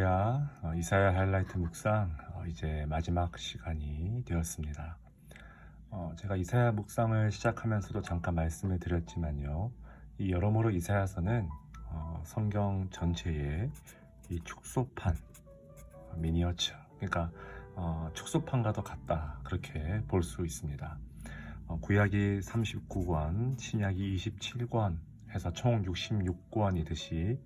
할렐루야. 이사야 하이라이트 묵상 이제 마지막 시간이 되었습니다. 제가 이사야 묵상을 시작하면서도 잠깐 말씀을 드렸지만요. 이 여러모로 이사야서는 성경 전체의 이 축소판, 미니어처, 그러니까 축소판과도 같다, 그렇게 볼 수 있습니다. 구약이 39권, 신약이 27권 해서 총 66권이듯이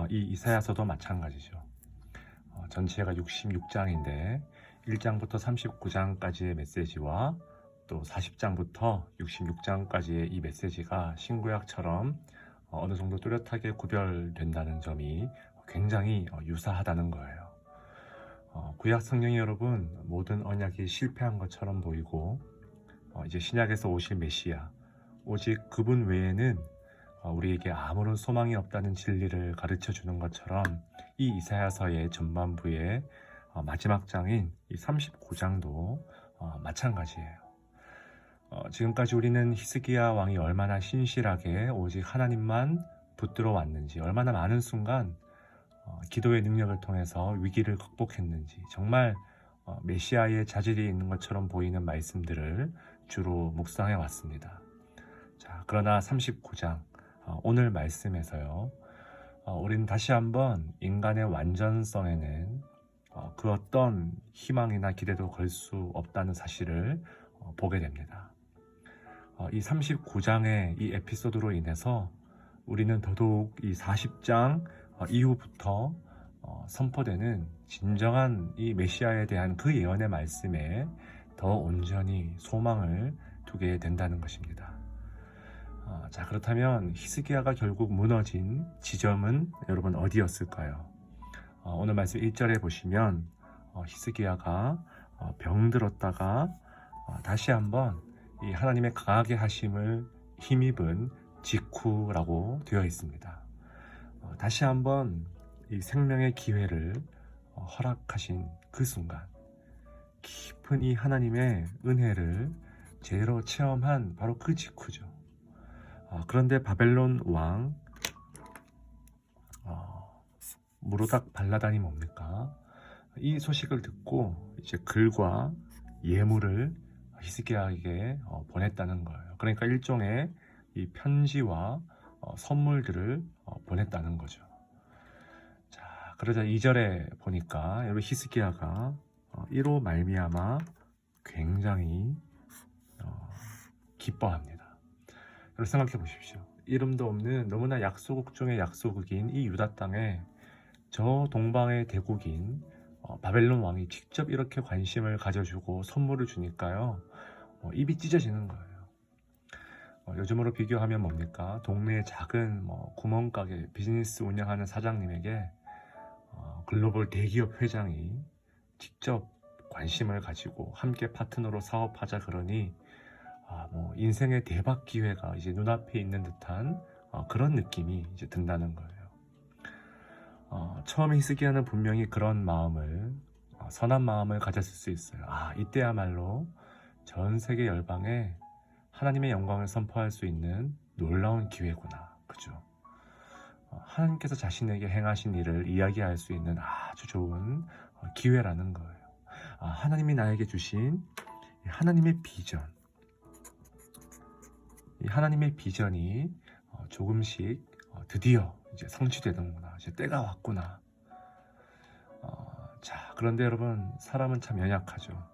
이 이사야서도 마찬가지죠. 전체가 66장인데 1장부터 39장까지의 메시지와 또 40장부터 66장까지의 이 메시지가 신구약처럼 어느 정도 뚜렷하게 구별된다는 점이 굉장히 유사하다는 거예요. 구약 성경이 여러분 모든 언약이 실패한 것처럼 보이고 이제 신약에서 오실 메시아, 오직 그분 외에는 우리에게 아무런 소망이 없다는 진리를 가르쳐 주는 것처럼 이 이사야서의 전반부의 마지막 장인 이 39장도 마찬가지예요. 지금까지 우리는 히스기야 왕이 얼마나 신실하게 오직 하나님만 붙들어 왔는지, 얼마나 많은 순간 기도의 능력을 통해서 위기를 극복했는지, 정말 메시아의 자질이 있는 것처럼 보이는 말씀들을 주로 묵상해 왔습니다. 자, 그러나 39장 오늘 말씀에서요, 우리는 다시 한번 인간의 완전성에는 그 어떤 희망이나 기대도 걸 수 없다는 사실을 보게 됩니다. 이 39장의 이 에피소드로 인해서 우리는 더더욱 이 40장 이후부터 선포되는 진정한 이 메시아에 대한 그 예언의 말씀에 더 온전히 소망을 두게 된다는 것입니다. 자, 그렇다면 히스기야가 결국 무너진 지점은 여러분 어디였을까요? 오늘 말씀 1절에 보시면 히스기야가 병들었다가 다시 한번 이 하나님의 강하게 하심을 힘입은 직후라고 되어 있습니다. 다시 한번 이 생명의 기회를 허락하신 그 순간, 깊은 이 하나님의 은혜를 제대로 체험한 바로 그 직후죠. 그런데 바벨론 왕 무로닥 발라단이 뭡니까? 이 소식을 듣고 이제 글과 예물을 히스기야에게 보냈다는 거예요. 그러니까 일종의 이 편지와 선물들을 보냈다는 거죠. 자, 그러자 2절에 보니까 여러분 히스기야가 이로 말미암아 굉장히 기뻐합니다. 여러분 생각해 보십시오. 이름도 없는 너무나 약소국 중의 약소국인 이 유다 땅에 저 동방의 대국인 바벨론 왕이 직접 이렇게 관심을 가져주고 선물을 주니까요, 입이 찢어지는 거예요. 요즘으로 비교하면 뭡니까? 동네의 작은 구멍가게 비즈니스 운영하는 사장님에게 글로벌 대기업 회장이 직접 관심을 가지고 함께 파트너로 사업하자 그러니 인생의 대박 기회가 이제 눈앞에 있는 듯한 그런 느낌이 이제 든다는 거예요. 처음에 히스기야는 분명히 그런 마음을, 선한 마음을 가졌을 수 있어요. 이때야말로 전 세계 열방에 하나님의 영광을 선포할 수 있는 놀라운 기회구나, 그죠? 하나님께서 자신에게 행하신 일을 이야기할 수 있는 아주 좋은 기회라는 거예요. 하나님이 나에게 주신 하나님의 비전, 이 하나님의 비전이 조금씩 드디어 이제 성취되는구나, 이제 때가 왔구나. 자, 그런데 여러분, 사람은 참 연약하죠.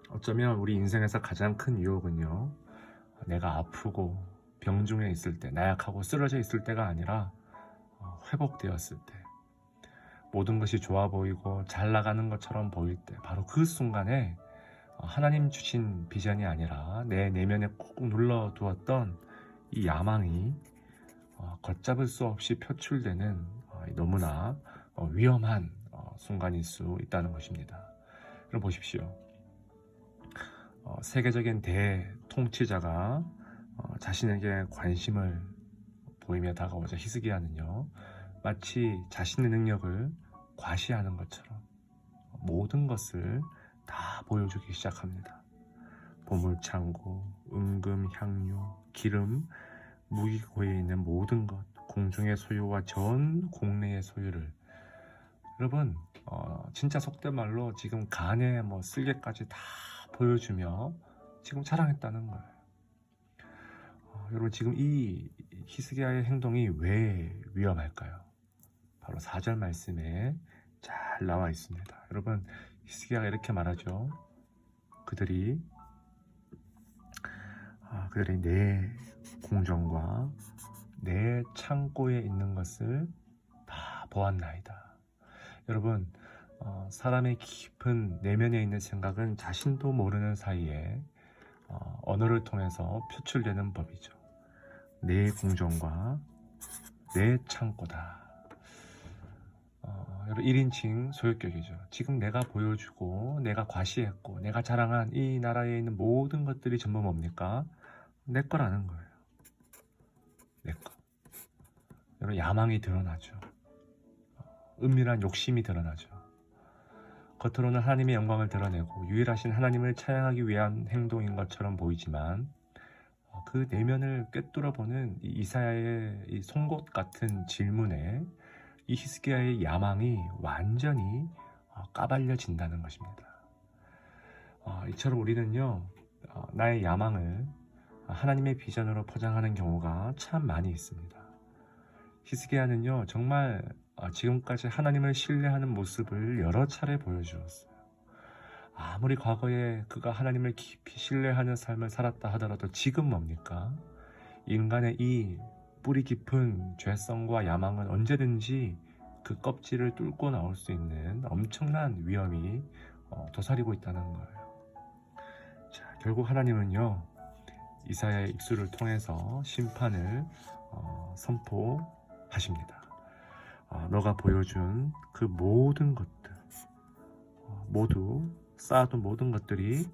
어쩌면 우리 인생에서 가장 큰 유혹은요, 내가 아프고 병중에 있을 때, 나약하고 쓰러져 있을 때가 아니라 회복되었을 때, 모든 것이 좋아 보이고 잘 나가는 것처럼 보일 때, 바로 그 순간에 하나님 주신 비전이 아니라 내 내면에 꾹 눌러두었던 이 야망이 걷잡을 수 없이 표출되는 너무나 위험한 순간일 수 있다는 것입니다. 그럼 보십시오. 세계적인 대통치자가 자신에게 관심을 보이며 다가오자 히스기야는요, 마치 자신의 능력을 과시하는 것처럼 모든 것을 다 보여주기 시작합니다. 보물창고, 은금, 향료, 기름, 무기고에 있는 모든 것, 공중의 소유와 전 국내의 소유를 여러분 진짜 속된 말로 지금 간에 뭐 쓸개까지 다 보여주며 지금 자랑했다는 거예요. 여러분 지금 이 히스기야의 행동이 왜 위험할까요? 바로 4절 말씀에 잘 나와 있습니다. 여러분 히스기야가 이렇게 말하죠. 그들이 내 궁정과 내 창고에 있는 것을 다 보았나이다. 여러분 사람의 깊은 내면에 있는 생각은 자신도 모르는 사이에 언어를 통해서 표출되는 법이죠. 내 궁정과 내 창고다. 여러분 1인칭 소유격이죠. 지금 내가 보여주고 내가 과시했고 내가 자랑한 이 나라에 있는 모든 것들이 전부 뭡니까? 내 거라는 거예요. 내 거. 여러분 야망이 드러나죠. 은밀한 욕심이 드러나죠. 겉으로는 하나님의 영광을 드러내고 유일하신 하나님을 찬양하기 위한 행동인 것처럼 보이지만 그 내면을 꿰뚫어보는 이사야의 이 송곳 같은 질문에 이 히스기야의 야망이 완전히 까발려진다는 것입니다. 이처럼 우리는요 나의 야망을 하나님의 비전으로 포장하는 경우가 참 많이 있습니다. 히스기야는요 정말 지금까지 하나님을 신뢰하는 모습을 여러 차례 보여주었어요. 아무리 과거에 그가 하나님을 깊이 신뢰하는 삶을 살았다 하더라도 지금 뭡니까? 인간의 이 뿌리 깊은 죄성과 야망은 언제든지 그 껍질을 뚫고 나올 수 있는 엄청난 위험이 도사리고 있다는 거예요. 자, 결국 하나님은요 이사야의 입술을 통해서 심판을 선포하십니다. 너가 보여준 그 모든 것들 모두 쌓아둔 모든 것들이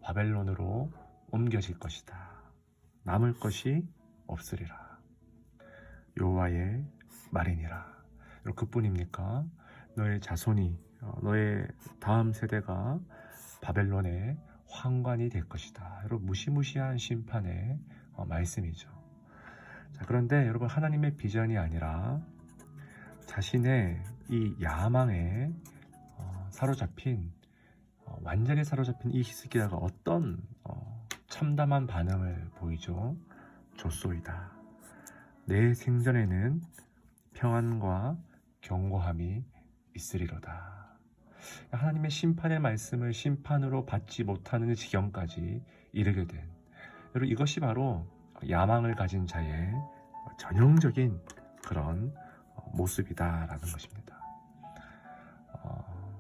바벨론으로 옮겨질 것이다. 남을 것이 없으리라. 여호와의 말이니라. 그뿐입니까? 너의 자손이 너의 다음 세대가 바벨론의 황관이 될 것이다. 여러분 무시무시한 심판의 말씀이죠. 자, 그런데 여러분 하나님의 비전이 아니라 자신의 이 야망에 완전히 사로잡힌 이 히스기야가 어떤 참담한 반응을 보이죠. 좋소이다. 내 생전에는 평안과 견고함이 있으리로다. 하나님의 심판의 말씀을 심판으로 받지 못하는 지경까지 이르게 된 여러분 이것이 바로 야망을 가진 자의 전형적인 그런 모습이다라는 것입니다.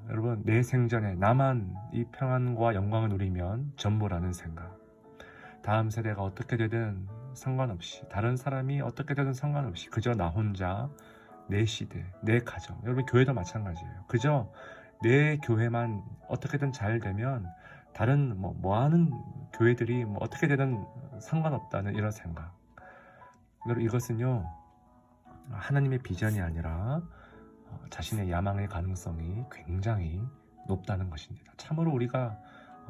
여러분 내 생전에 나만 이 평안과 영광을 누리면 전부라는 생각, 다음 세대가 어떻게 되든 상관없이 다른 사람이 어떻게 되든 상관없이 그저 나 혼자 내 시대, 내 가정, 여러분 교회도 마찬가지예요. 그저 내 교회만 어떻게든 잘 되면 다른 뭐하는 교회들이 어떻게 되든 상관없다는 이런 생각. 여러분 이것은요 하나님의 비전이 아니라 자신의 야망의 가능성이 굉장히 높다는 것입니다. 참으로 우리가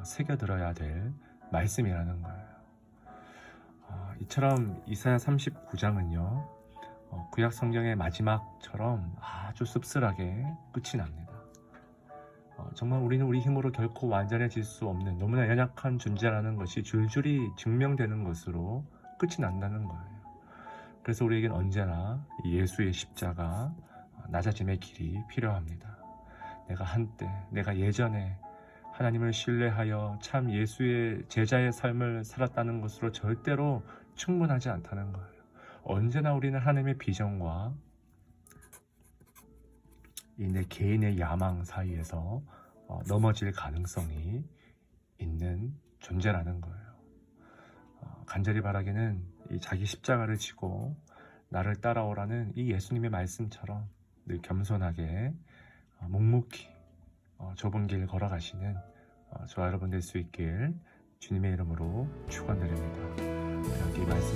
새겨들어야 될 말씀이라는 거예요. 이처럼 이사야 39장은요 구약 성경의 마지막처럼 아주 씁쓸하게 끝이 납니다. 정말 우리는 우리 힘으로 결코 완전해질 수 없는 너무나 연약한 존재라는 것이 줄줄이 증명되는 것으로 끝이 난다는 거예요. 그래서 우리에겐 언제나 예수의 십자가 낮아짐의 길이 필요합니다. 내가 예전에 하나님을 신뢰하여 참 예수의 제자의 삶을 살았다는 것으로 절대로 충분하지 않다는 거예요. 언제나 우리는 하나님의 비전과 이 내 개인의 야망 사이에서 넘어질 가능성이 있는 존재라는 거예요. 간절히 바라기는 이 자기 십자가를 지고 나를 따라오라는 이 예수님의 말씀처럼 늘 겸손하게 묵묵히 좁은 길 걸어가시는 저와 여러분 될 수 있길 주님의 이름으로 축원드립니다. 여기 말씀